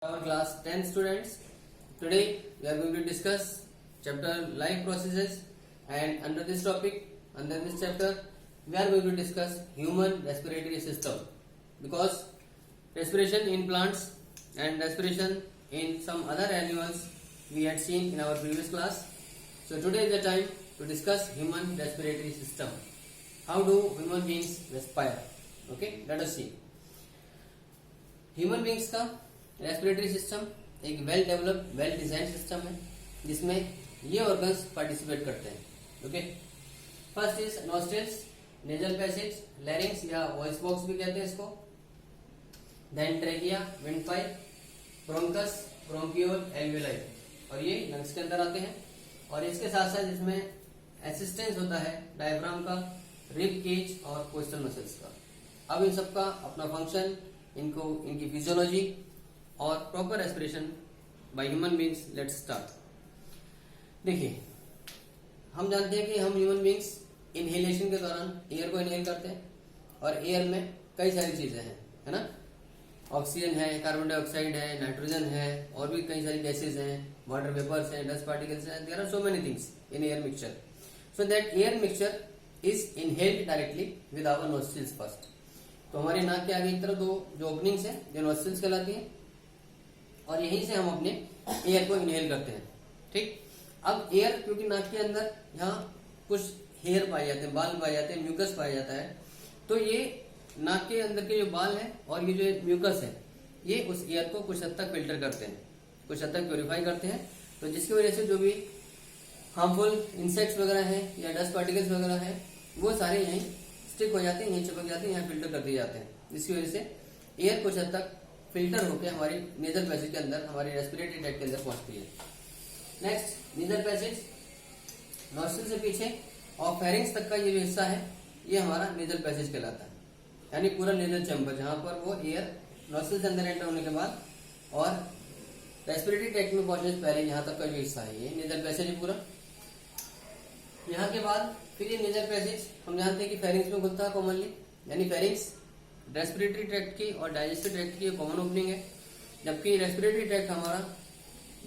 Our class 10 students. Today we are going to discuss chapter life processes, and under this chapter, we are going to discuss human respiratory system, because respiration in plants and respiration in some other animals we had seen in our previous class. So today is the time to discuss human respiratory system. How do human beings respire? Okay, let us see. Human beings का respiratory system एक well developed well design system है जिसमें ये organs participate करते हैं. Okay, first is nostrils, nasal passage, larynx या voice box भी कहते हैं इसको, then trachea, windpipe, bronchus, bronchiole, alveoli, और ये लंग्स के अंदर आते हैं. और इसके साथ साथ इसमें असिस्टेंस होता है डायफ्राम का, रिब केज और कोस्टल मसल्स का. अब इन सबका अपना फंक्शन, इनकी फिजियोलॉजी और proper respiration by human beings. Let's start. देखिए, हम जानते हैं कि हम ह्यूमन बींग्स इनहेलेशन के दौरान एयर को इनहेल करते हैं, और एयर में कई सारी चीजें हैं, है ना. ऑक्सीजन है, कार्बन डाइऑक्साइड है, नाइट्रोजन है, और भी कई सारी गैसेज हैं, वाटर वेपर्स हैं, डस्ट पार्टिकल्स हैं. There are so many things in air mixture. So that air mixture is inhaled directly with our nostrils first. तो हमारे नाक के आगे की तरफ दो जो ओपनिंग्स हैं जो नोस्ट्रिल्स कहलाती हैं, और यहीं से हम अपने एयर को इनहेल करते हैं. ठीक. अब एयर, क्योंकि नाक के अंदर यहाँ कुछ हेयर पाए जाते हैं, बाल पाए जाते हैं, म्यूकस पाया जाता है, तो ये नाक के अंदर के जो बाल है और ये जो म्यूकस है ये उस एयर को कुछ हद तक फिल्टर करते हैं, कुछ हद तक प्योरीफाई करते हैं. तो जिसकी वजह से जो भी हार्मफुल इंसेक्ट्स वगैरह है या डस्ट पार्टिकल्स वगैरह है वो सारे यहीं स्टिक हो जाते हैं, यहीं चिपक जाते हैं, यहाँ फिल्टर कर दिए जाते हैं. जिसकी वजह से एयर कुछ हद तक फिल्टर होकर हमारी नेजल पैसेज के अंदर, हमारी रेस्पिरेटरी ट्रैक्ट के अंदर पहुंचती है. नेक्स्ट, नेजल पैसेज, नॉस्ट्रिल से पीछे और फेरिंग्स तक का ये जो हिस्सा है ये हमारा नेजल पैसेज कहलाता है, यानी पूरा नेजल चैम्बर, जहां पर वो एयर नॉस्ट्रिल के अंदर एंटर होने के बाद और रेस्पिरेटरी ट्रैक्ट में पहुंचने से पहले यहाँ तक का जो हिस्सा है ये नेजल पैसेज है पूरा. यहाँ के बाद फिर ये नेजल पैसेज हम जानते हैं कि फेरिंग्स में खुलता है कॉमनली, यानी फेरिंग्स रेस्पिरेटरी ट्रैक्ट की और डाइजेस्टिव ट्रैक्ट की कॉमन ओपनिंग है, जबकि रेस्पिरेटरी ट्रैक्ट हमारा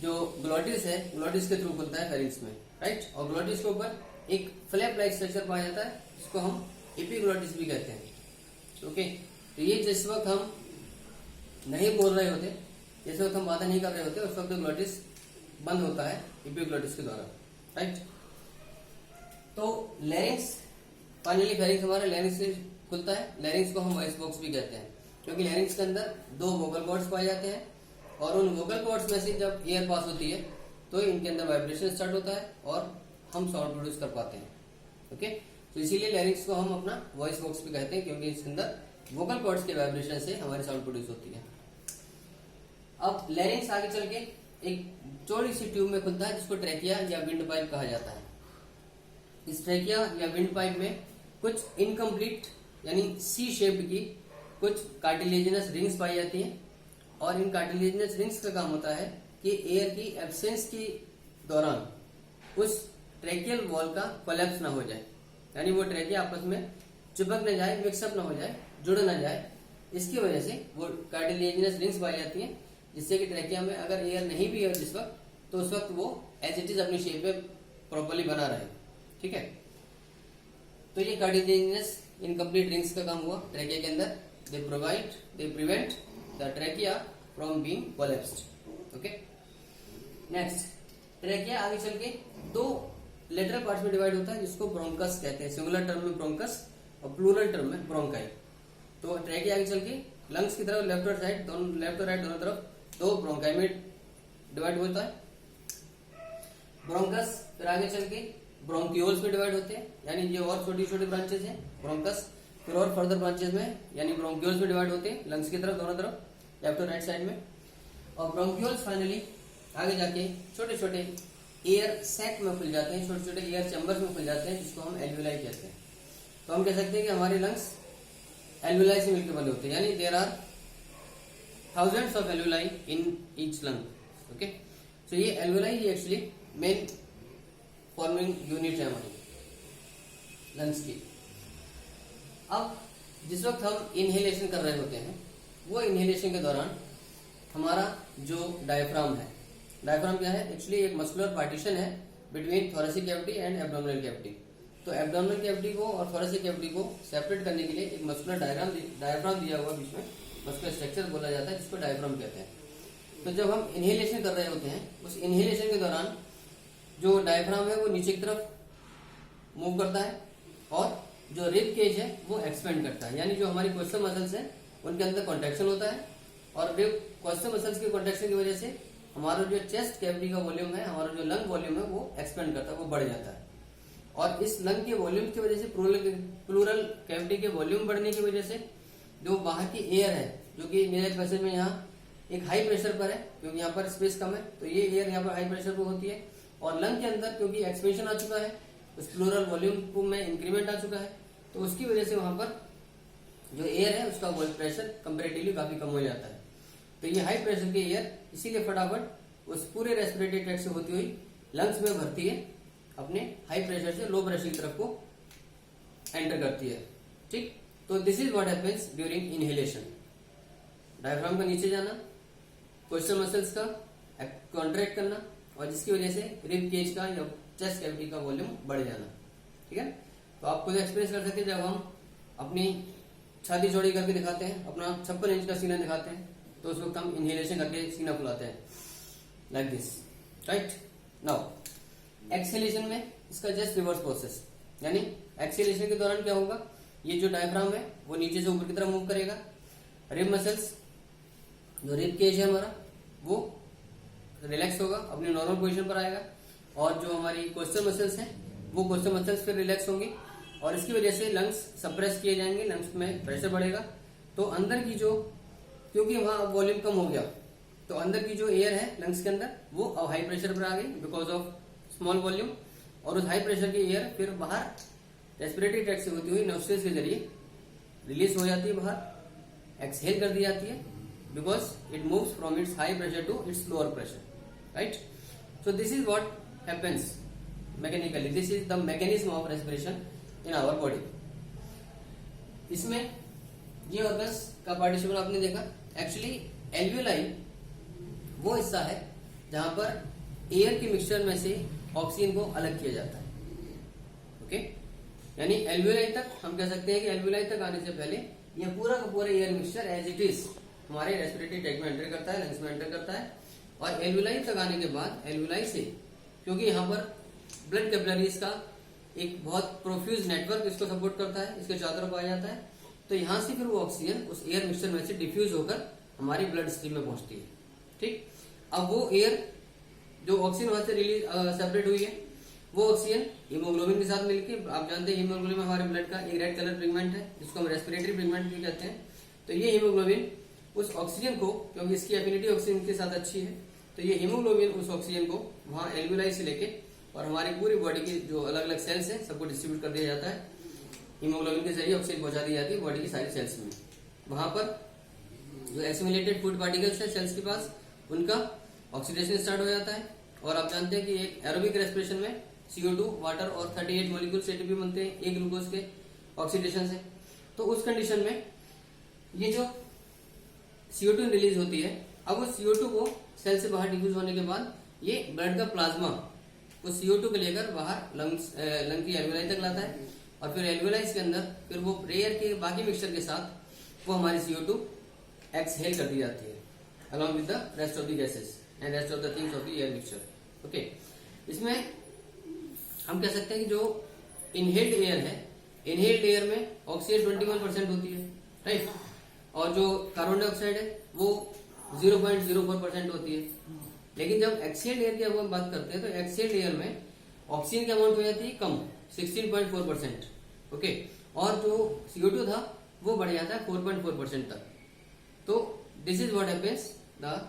जो ग्लोटिस है, ग्लोटिस के थ्रू खुलता है फेरिंग्स में, राइट. और ग्लोटिस के ऊपर एक फ्लैप लाइक स्ट्रक्चर पाया जाता है जिसको हम एपिग्लोटिस भी कहते हैं. ओके, तो ये जिस वक्त हम नहीं बोल रहे होते, जिस वक्त हम बातें नहीं कर रहे होते, उस वक्त ग्लोटिस बंद होता है एपिग्लोटिस के द्वारा, राइट. तो लैरिंग्स, फाइनली फेरिंग्स हमारा लैरिंग्स से खुलता है. लैरिंग्स को हम वॉइस बॉक्स भी कहते हैं, क्योंकि लैरिंग्स के अंदर दो वोकल कॉर्ड्स पाए जाते हैं, और उन वोकल कॉर्ड्स में से जब एयर पास होती है तो इनके अंदर वाइब्रेशन स्टार्ट होता है और हम साउंड प्रोड्यूस कर पाते हैं. ओके, तो इसीलिए लैरिंग्स को हम अपना वॉइस बॉक्स भी कहते हैं, क्योंकि इसके अंदर वोकल कॉर्ड्स के वाइब्रेशन से हमारी साउंड प्रोड्यूस होती है. अब लैरिंग्स आगे चल के एक चौड़ी सी ट्यूब में खुलता है जिसको ट्रैकिया या विंड पाइप कहा जाता है. इस ट्रैकिया या विंड पाइप में कुछ इनकम्प्लीट यानी सी शेप्ड की कुछ कार्टिलेजिनस रिंग्स पाई जाती हैं, और इन कार्टिलेजिनस रिंग्स का काम होता है कि एयर की एब्सेंस के दौरान उस ट्रैकियल वॉल का कोलैप्स ना हो जाए, यानी वो ट्रैकिया आपस में चिपक न जाए, मिक्सअप ना हो जाए, जुड़ ना जाए. इसकी वजह से वो कार्टिलेजिनस रिंग्स पाई जाती हैं, जिससे कि ट्रैकिया में अगर एयर नहीं भी है जिस वक्त, तो उस वक्त वो एज इट इज अपनी शेप में प्रॉपरली बना रहे. ठीक है, तो ये कार्टिलेजिनस इनकम्प्लीट रिंग्स का काम हुआ ट्रैकिया के अंदर. They prevent the trachea from being collapsed. Okay, next, trachea आगे चल के दो लेटरल पार्ट्स में डिवाइड होता है जिसको ब्रोंकस कहते हैं. सिंगुलर टर्म में ब्रोंकस और प्लूरल टर्म में ब्रोंकाई. तो ट्रैकिया आगे चल के लंग्स की तरफ लेफ्ट और राइट, दोनों लेफ्ट और राइट दोनों तरफ दो ब्रोंकाई में डिवाइड होता है. ब्रोंकस फिर आगे चल के ब्रोंकियोल्स में डिवाइड होते हैं, यानी ये और छोटी छोटी ब्रांचेस हैं ब्रोंकस. फिर और फर्दर ब्रांचेस में यानी ब्रोंकियोल्स में डिवाइड होते हैं लंग्स की तरफ दोनों तरफ लेफ्ट और राइट साइड में. और ब्रोंकियोल्स फाइनली आगे जाके छोटे छोटे एयर सैक में खुल जाते हैं, छोटे छोटे एयर चैम्बर्स में खुल जाते हैं, जिसको हम एल्वियोलाई कहते हैं. तो हम कह सकते हैं कि हमारे लंग्स एल्वियोलाई से मिलकर बने होते हैं, यानी there are thousands of alveoli in each lung. Okay, so ये एल्वियोलाई ही एक्चुअली मेन फॉर्मिंग यूनिट है हमारी लंग्स की. अब जिस वक्त हम इनहेलेशन कर रहे होते हैं, वो इनहेलेशन के दौरान हमारा जो डायफ्राम है, डायफ्राम क्या है, एक्चुअली एक मस्कुलर पार्टीशन है between thoracic cavity and abdominal cavity. तो एब्डोमिनल कैविटी को और थोरेसिक कैविटी को सेपरेट करने के लिए एक मस्कुलर डायफ्राम दिया हुआ बीच में, मस्कुलर स्ट्रक्चर बोला जाता है, जिसको डायफ्राम कहते हैं। तो जब हम इनहेलेशन कर रहे होते हैं, उस इनहेलेशन के दौरान जो डायफ्राम है वो नीचे की तरफ मूव करता है और जो रिब केज है वो एक्सपेंड करता है, यानी जो हमारी कोस्टल मसल्स हैं उनके अंदर कॉन्ट्रैक्शन होता है और रिब कोस्टल मसल्स के कॉन्ट्रैक्शन की वजह से हमारा जो चेस्ट कैविटी का वॉल्यूम है, हमारा जो लंग वॉल्यूम है वो एक्सपेंड करता है, वो बढ़ जाता है। और इस लंग के वॉल्यूम की वजह से प्लूरल कैविटी के वॉल्यूम बढ़ने की वजह से जो बाहर की एयर है, जो कि नेजल पैसेज में यहाँ एक हाई प्रेशर पर है क्योंकि यहाँ पर स्पेस कम है, तो ये एयर यहाँ पर हाई प्रेशर पर होती है। और लंग के अंदर क्योंकि एक्सपेंशन आ चुका है, उस प्लूरल वॉल्यूम में इंक्रीमेंट आ चुका है, तो उसकी वजह से वहां पर जो एयर है उसका प्रेशर कंपेरेटिवली काफी कम हो जाता है। तो ये हाई प्रेशर की एयर इसीलिए फटाफट उस पूरे रेस्पिरेटरी ट्रैक्ट से होती हुई लंग्स में भरती है, अपने हाई प्रेशर से लो प्रेशर की तरफ को एंटर करती है। ठीक, तो this is what happens during inhalation. Diaphragm का नीचे जाना, कोस्टल मसल्स का कॉन्ट्रैक्ट करना और जिसकी वजह से रिब केज का या चेस्ट कैविटी का वॉल्यूम बढ़ जाना। ठीक है, तो आप खुद एक्सपीरियंस कर सकते हैं जब हम अपनी छाती चौड़ी करके दिखाते हैं, अपना 56 इंच का सीना दिखाते हैं, तो उस वक्त हम इनहेलेशन करके सीना फुलाते हैं like this, right. Now exhalation में इसका जस्ट रिवर्स प्रोसेस, यानी एक्सहेलेशन के दौरान क्या होगा, ये जो डायफ्राम है वो नीचे से ऊपर की तरफ मूव करेगा, रिब मसल्स, जो रिब केज है हमारा वो रिलैक्स होगा, अपनी नॉर्मल पोजीशन पर आएगा और जो हमारी कोस्टल मसल्स हैं वो कोस्टल मसल्स फिर रिलैक्स होंगी और इसकी वजह से लंग्स सप्रेस किए जाएंगे, लंग्स में प्रेशर बढ़ेगा। तो अंदर की जो, क्योंकि वहां वॉल्यूम कम हो गया, तो अंदर की जो एयर है लंग्स के अंदर वो अब हाई प्रेशर पर आ गई बिकॉज ऑफ स्मॉल वॉल्यूम, और उस हाई प्रेशर की एयर फिर बाहर रेस्पिरेटरी ट्रैक्ट से होती हुई नोस्ट्रिल्स के जरिए रिलीज हो जाती है, बाहर एक्सहेल कर दी जाती है because it moves from its high pressure to its lower pressure, right. So this is what happens mechanically, this is the mechanism of respiration in our body। इसमें ये ऑर्गन्स का पार्टिसिपल आपने देखा, एक्चुअली एल्वियोलाई वो हिस्सा है जहां पर एयर के मिक्सचर में से ऑक्सीजन को अलग किया जाता है। ओके, यानी एल्वियोलाई तक हम कह सकते हैं कि एल्वियोलाई तक आने से पहले यह पूरा का पूरा air mixture as it is हमारे रेस्पिरेटरी ट्रैक्ट में एंटर करता है, लंग्स में एंटर करता है, और एल्वियोलाई तक आने के बाद एल्वियोलाई से, क्योंकि यहाँ पर ब्लड कैपिलरीज का एक बहुत प्रोफ्यूज नेटवर्क इसको सपोर्ट करता है, इसके चारों तरफ आ जाता है, तो यहां से फिर वो ऑक्सीजन उस एयर मिक्सचर में से डिफ्यूज होकर हमारी ब्लड स्ट्रीम में पहुंचती है। ठीक, अब वो एयर जो ऑक्सीजन वहां से रिलीज सेपरेट हुई है, वो ऑक्सीजन हीमोग्लोबिन के साथ मिलकर, आप जानते हैं हीमोग्लोबिन हमारे ब्लड का एक रेड कलर पिगमेंट है जिसको हम रेस्पिरेटरी पिगमेंट भी कहते हैं। तो ये हीमोग्लोबिन उस ऑक्सीजन को, क्योंकि इसकी एफिनिटी ऑक्सीजन के साथ अच्छी है, तो ये हीमोग्लोबिन उस ऑक्सीजन को वहां एल्वियोलाई से लेके और हमारी पूरी बॉडी की जो अलग अलग सेल्स हैं सबको डिस्ट्रीब्यूट कर दिया जाता है, हीमोग्लोबिन के जरिए ऑक्सीजन पहुंचा दी जाती है बॉडी की सारी सेल्स में। वहां पर जो एसिमिलेटेड फूड पार्टिकल्स है सेल्स के पास, उनका ऑक्सीडेशन स्टार्ट हो जाता है, और आप जानते हैं कि एक एरोबिक रेस्पिरेशन में CO2, वाटर और 38 मॉलिक्यूल्स एटीपी बनते हैं एक ग्लूकोज के ऑक्सीडेशन से। तो उस कंडीशन में ये जो CO2 रिलीज होती है, अब उस CO2 को सेल से बाहर डिफ्यूज होने के बाद ये ब्लड का प्लाज्मा उस CO2 को लेकर बाहर लंग की एल्वियोलाई तक लाता है, और फिर एल्वियोलाई के अंदर फिर वो एयर के बाकी मिक्सचर के साथ वो हमारी CO2 एक्सहेल कर दी जाती है along with the rest of the gases and rest of the things of the air mixture. Okay, इसमें हम कह सकते हैं कि जो इनहेल्ड एयर है, इनहेल्ड एयर में ऑक्सीजन 21% होती है, राइट, और जो कार्बन डाइऑक्साइड है वो 0.04% होती है। लेकिन जब एक्सहेल्ड एयर की हम बात करते हैं तो एक्सहेल्ड एयर में ऑक्सीजन की अमाउंट हो जाती है कम, 16.4%, ओके, और जो CO2 था वो बढ़ जाता है 4.4% तक। तो this is what happens the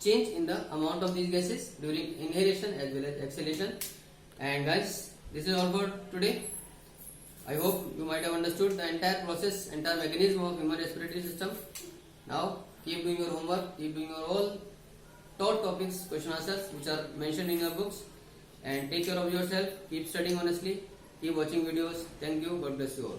change in the amount of these gases during inhalation as well as exhalation. And guys, this is all for today. I hope you might have understood the entire process, entire mechanism of human respiratory system. Now keep doing your homework, keep doing your all taught topics, question answers which are mentioned in your books, and take care of yourself. Keep studying honestly, keep watching videos. Thank you. God bless you all.